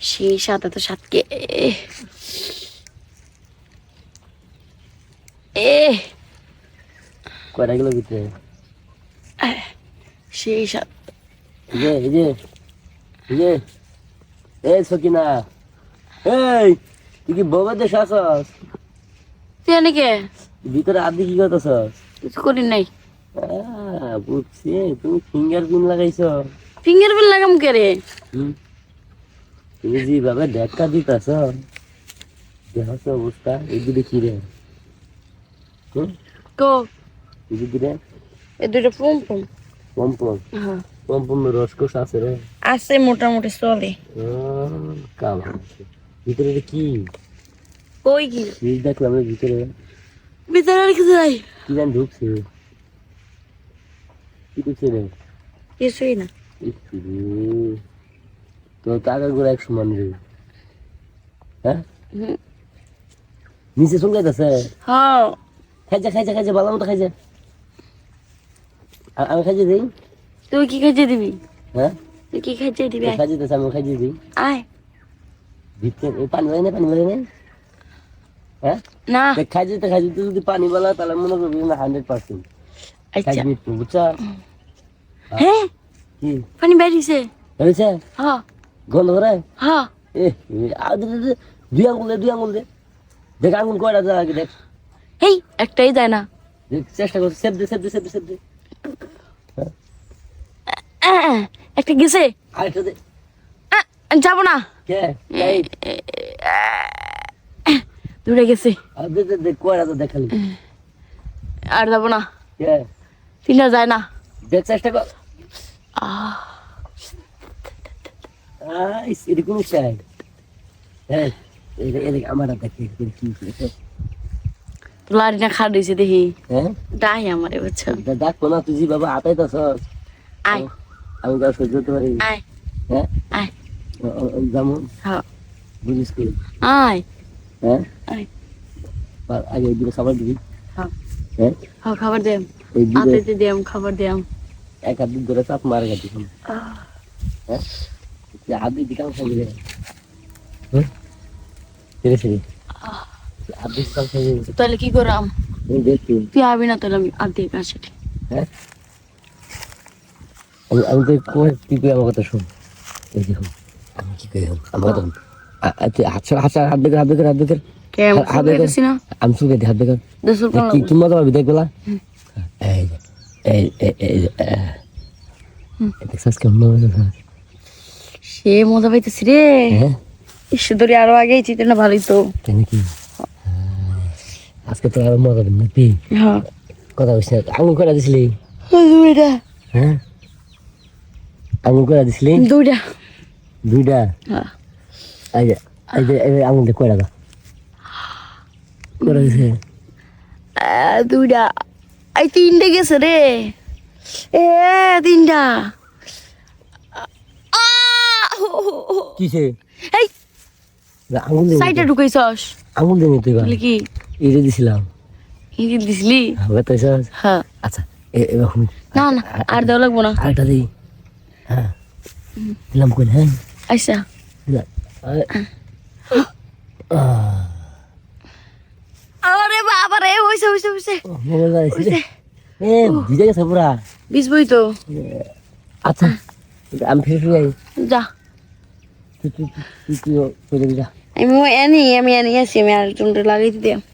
সেই সাথে তো সাতকে কয়টা গেল ভিতরে? সেই সাত এই যে এই সকিনা, এই তুই কি বউবা দেশ আসস? তুই এনেকে ভিতরে আদি কি করতেছস? কিছু করি নাই। বুঝছি, তুমি ফিঙ্গারপ্রিন্ট লাগাইছ। ফিঙ্গারপ্রিন্ট লাগাম কে রে? তুমি যেভাবে দেখা দিতেছ, দেহস অবস্থা এই দুটো কি রে? কো এই দুটো এই দুটো পম পম্পম হ্যাঁ পম্পমের রসকস আছে রে। আছে মোটামুটি চলে। কালা ভিতরে এটা কি? কই কি ফ্রিজ দেখলাম এর ভিতরে ভিতরে রেখে যাই কি জানি ঢুকছে। কি ঢুকছে রে? কিছুই না। ইস রে, তো টাকা গুলো এক সমান রে। হ্যাঁ নিচে চলে যাইতেছে। হ্যাঁ খাইছে ভালো মতো খাইছে। আমি খাইছে দিই। তুই কি খাইতে দিবি? হ্যাঁ তুই কি খাইতে দিবি? খাইছে দিতেছে, আমি খাইছে দিই। আয় ভিতরে পানি লাগে না। হ্যাঁ না খাইছে যদি পানি বলা তাহলে মনে করবি না 100%। আচ্ছা বুঝছা? হ্যাঁ কি পানি বেরিয়েছে? হয়েছে হ্যাঁ গন্ধ করে? হ্যাঁ দুই আঙুল দে দেখ আঙুল কয়টা যা আগে দেখ। এই একটাই যায় না। চেষ্টা করছি, সেপ দে। একটা গেছে আরেকটা দে। যাবো না। কে দূরে গেছে দে কয়টা তো দেখালি। আর যাবো না। কে তিনটা যায় না। দেখ চেষ্টা কর। এরকম চাই। হ্যাঁ এদিকে আমার দেখি কি লাড়ি না খাট দিয়েছে দেখি। হ্যাঁ ডাই আমারে বুঝছো। দেখ না তুই জি বাবা আতাইতাছ। আয় আমি তো সহ্য করতে পারি। আয় হ্যাঁ আয় যেমন হ্যাঁ বুঝিস কি? আয় হ্যাঁ আয় আগে এই দুটো খাবার দিবি। হ্যাঁ হ্যাঁ হ্যাঁ খাবার দেম এই দুটো আতে দেম খাবার দেম। এক হাত ধরে চাপ মারে গেছি। হ্যাঁ হাত দিয়ে কাম খাবি রে। হ্যাঁ সেরে হাত দিয়ে কাম খাবি। তাহলে কি করাম? দেখছি তুই আবি না তাহলে আমি আধে কাছে। হ্যাঁ আমি তো কি করে আমার কথা শোন। এই দেখুন আমি কি করি আমার কথা হাত বেকার কেমন খাইতেছি না আমি সুখে হাত বেকার দেশুল কোন কি মজা পাবি দেখবেলা। দেখছিস কেমন মজা? সে মজা পাইতেছি রে। হ্যাঁ ঈশ্বরী আরো আগেই চিত্র না ভালোই তো। কেন কি আজকে তো আরো মজা দিন নাকি? হ্যাঁ কথা বলছি আঙুল করে দিছিলি? দুইটা হ্যাঁ আঙুল করে দিছিলি? দুইটা হ্যাঁ এই আঙুল দিয়ে কয়টা দা করে দিছে? দুইটা এই তিনটে গেছে রে। তিনটা কিসে এই আঙুল দিয়ে সাইডে ঢুকাইছস আঙুল দিয়ে তুই বলে কি এটা দিছিলাম ইঙ্গিত দিছিলি? বেতাইছস? হ্যাঁ আচ্ছা এবার না না আর দেওয়া লাগবো না। আরেকটা দিই। হ্যাঁ দিলাম কই? হ্যাঁ আচ্ছা আরে বাবা রে হইছে ভিজে গেছে পুরা। বিজবই তো। আচ্ছা আমি ফিরে যাই। যা তুই চলে যা। আমি আনি আছি আমি আর চুনটা লাগাইতে দিই।